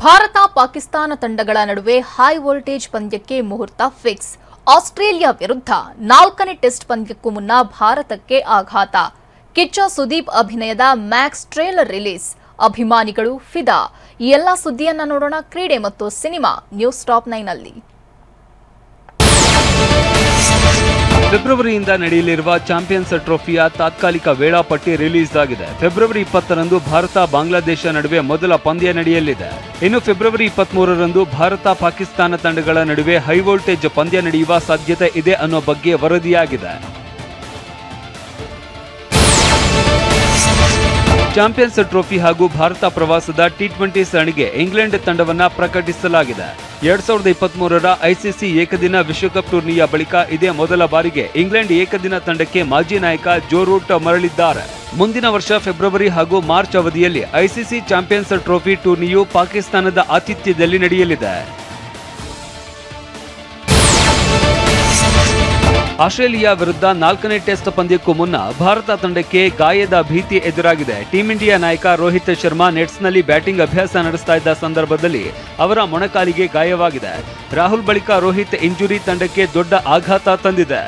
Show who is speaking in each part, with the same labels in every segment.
Speaker 1: ಭಾರತ ಪಾಕಿಸ್ತಾನ ತಂಡಗಳ ನಡುವೆ high voltage ಪಂದ್ಯಕ್ಕೆ ಮುಹೂರ್ತ ಫಿಕ್ಸ್. ಆಸ್ಟ್ರೇಲಿಯಾ ವಿರುದ್ಧ 4ನೇ ಟೆಸ್ಟ್ ಪಂದ್ಯಕ್ಕೂ ಮುನ್ನ ಭಾರತಕ್ಕೆ ಆಘಾತ. ಕಿಚ್ಚ ಸುದೀಪ್ ಅಭಿನಯದ ಮ್ಯಾಕ್ಸ್ ಟ್ರೇಲರ್ ರಿಲೀಸ್. ಅಭಿಮಾನಿಗಳು ಫಿದಾ. ಈ ಎಲ್ಲ ಸುದ್ದಿಯನ್ನ ನೋಡೋಣ ಕ್ರೀಡೆ ಮತ್ತು ಸಿನಿಮಾ ನ್ಯೂಸ್ ಟಾಪ್ 9 ನಲ್ಲಿ.
Speaker 2: ಫೆಬ್ರವರಿಯಿಂದ ನಡೆಯಲಿರುವ ಚಾಂಪಿಯನ್ಸ್ ಟ್ರೋಫಿಯ ತಾತ್ಕಾಲಿಕ ವೇಳಾಪಟ್ಟಿ ರಿಲೀಸ್ ಆಗಿದೆ. ಫೆಬ್ರವರಿ 20ರಂದು ಭಾರತ ಬಾಂಗ್ಲಾದೇಶ ನಡುವೆ ಮೊದಲ ಪಂದ್ಯ ನಡೆಯಲಿದೆ. ಇನ್ನು ಫೆಬ್ರವರಿ 23ರಂದು ಭಾರತ ಪಾಕಿಸ್ತಾನ ತಂಡಗಳ ನಡುವೆ ಹೈ ವೋಲ್ಟೇಜ್ ಪಂದ್ಯ ನಡೆಯುವ ಸಾಧ್ಯತೆ ಇದೆ ಅನ್ನೋ ಬಗ್ಗೆ ವರದಿಯಾಗಿದೆ. ಚಾಂಪಿಯನ್ಸ್ ಟ್ರೋಫಿ ಹಾಗೂ ಭಾರತ ಪ್ರವಾಸದ ಟಿ20 ಸರಣಿಗೆ ಇಂಗ್ಲೆಂಡ್ ತಂಡವನ್ನ ಪ್ರಕಟಿಸಲಾಗಿದೆ. 2023ರ ಐಸಿಸಿ ಏಕದಿನ ವಿಶ್ವಕಪ್ ಟೂರ್ನಿಯ ಬಳಿಕ ಇದೇ ಮೊದಲ ಬಾರಿಗೆ ಇಂಗ್ಲೆಂಡ್ ಏಕದಿನ ತಂಡಕ್ಕೆ ಮಾಜಿ ನಾಯಕ ಜೋ ರೂಟ್ ಮರಳಿದ್ದಾರೆ. ಮುಂದಿನ ವರ್ಷ ಫೆಬ್ರವರಿ ಹಾಗೂ ಮಾರ್ಚ್ ಅವಧಿಯಲ್ಲಿ ಐಸಿಸಿ ಚಾಂಪಿಯನ್ಸ್ ಟ್ರೋಫಿ ಟೂರ್ನಿಯು ಪಾಕಿಸ್ತಾನದ ಆತಿಥ್ಯದಲ್ಲಿ ನಡೆಯಲಿದೆ. ಆಸ್ಟ್ರೇಲಿಯಾ ವಿರುದ್ಧ 4ನೇ ಟೆಸ್ಟ್ ಪಂದ್ಯಕ್ಕೂ ಮುನ್ನ ಭಾರತ ತಂಡಕ್ಕೆ ಗಾಯದ ಭೀತಿ ಎದುರಾಗಿದೆ. ಟೀಂ ಇಂಡಿಯಾ ನಾಯಕ ರೋಹಿತ್ ಶರ್ಮಾ ನೆಟ್ಸ್ನಲ್ಲಿ ಬ್ಯಾಟಿಂಗ್ ಅಭ್ಯಾಸ ನಡೆಸ್ತಾ ಇದ್ದ ಸಂದರ್ಭದಲ್ಲಿ ಅವರ ಮೊಣಕಾಲಿಗೆ ಗಾಯವಾಗಿದೆ. ರಾಹುಲ್ ಬಳಿಕ ರೋಹಿತ್ ಇಂಜುರಿ ತಂಡಕ್ಕೆ ದೊಡ್ಡ ಆಘಾತ ತಂದಿದೆ.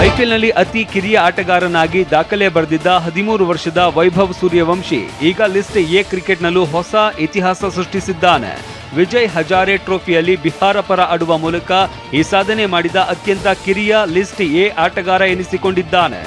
Speaker 2: ಐಪಿಎಲ್ನಲ್ಲಿ ಅತಿ ಕಿರಿಯ ಆಟಗಾರನಾಗಿ ದಾಖಲೆ ಬರೆದಿದ್ದ 13 ವರ್ಷದ ವೈಭವ್ ಸೂರ್ಯವಂಶಿ ಈಗ ಲಿಸ್ಟ್ ಎ ಕ್ರಿಕೆಟ್ನಲ್ಲೂ ಹೊಸ ಇತಿಹಾಸ ಸೃಷ್ಟಿಸಿದ್ದಾನೆ. ವಿಜಯ್ ಹಜಾರೆ ಟ್ರೋಫಿಯಲ್ಲಿ ಬಿಹಾರ ಪರ ಆಡುವ ಮೂಲಕ ಈ ಸಾಧನೆ ಮಾಡಿದ ಅತ್ಯಂತ ಕಿರಿಯ ಲಿಸ್ಟ್ ಎ ಆಟಗಾರ ಎನಿಸಿಕೊಂಡಿದ್ದಾನೆ.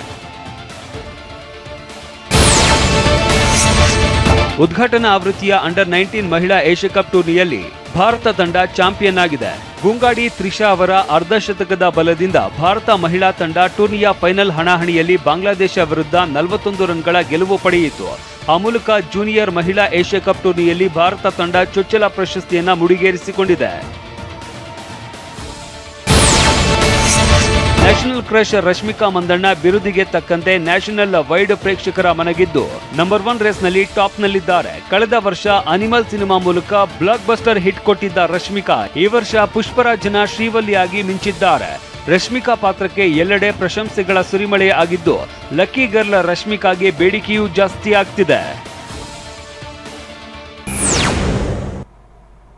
Speaker 2: ಉದ್ಘಾಟನಾ ಆವೃತ್ತಿಯ ಅಂಡರ್-19 ಮಹಿಳಾ ಏಷ್ಯಾ ಕಪ್ ಟೂರ್ನಿಯಲ್ಲಿ ಭಾರತ ತಂಡ ಚಾಂಪಿಯನ್ ಆಗಿದೆ. ಗುಂಗಾಡಿ ತ್ರಿಷಾ ಅವರ ಅರ್ಧಶತಕದ ಬಲದಿಂದ ಭಾರತ ಮಹಿಳಾ ತಂಡ ಟೂರ್ನಿಯ ಫೈನಲ್ ಹಣಾಹಣಿಯಲ್ಲಿ ಬಾಂಗ್ಲಾದೇಶ ವಿರುದ್ಧ 41 ರನ್ಗಳ ಗೆಲುವು ಪಡೆಯಿತು. ಆ ಮೂಲಕ ಜೂನಿಯರ್ ಮಹಿಳಾ ಏಷ್ಯಾ ಕಪ್ ಟೂರ್ನಿಯಲ್ಲಿ ಭಾರತ ತಂಡ ಚೊಚ್ಚಲ ಪ್ರಶಸ್ತಿಯನ್ನ ಮುಡಿಗೇರಿಸಿಕೊಂಡಿದೆ. ನ್ಯಾಷನಲ್ ಕ್ರಶ್ ರಶ್ಮಿಕಾ ಮಂದಣ್ಣ ಬಿರುದಿಗೆ ತಕ್ಕಂತೆ ನ್ಯಾಷನಲ್ ವೈಡ್ ಪ್ರೇಕ್ಷಕರ ಮನಗಿದ್ದು ನಂಬರ್ 1 ರೇಸ್ನಲ್ಲಿ ಟಾಪ್ನಲ್ಲಿದ್ದಾರೆ. ಕಳೆದ ವರ್ಷ ಅನಿಮಲ್ ಸಿನಿಮಾ ಮೂಲಕ ಬ್ಲಾಕ್ ಬಸ್ಟರ್ ಹಿಟ್ ಕೊಟ್ಟಿದ್ದ ರಶ್ಮಿಕಾ ಈ ವರ್ಷ ಪುಷ್ಪರಾಜನ ಶ್ರೀವಲ್ಲಿಯಾಗಿ ಮಿಂಚಿದ್ದಾರೆ. ರಶ್ಮಿಕಾ ಪಾತ್ರಕ್ಕೆ ಎಲ್ಲೆಡೆ ಪ್ರಶಂಸೆಗಳ ಸುರಿಮಳೆ ಆಗಿದ್ದು ಲಕ್ಕಿ ಗರ್ಲ್ ರಶ್ಮಿಕಾಗೆ ಬೇಡಿಕೆಯೂ ಜಾಸ್ತಿ ಆಗ್ತಿದೆ.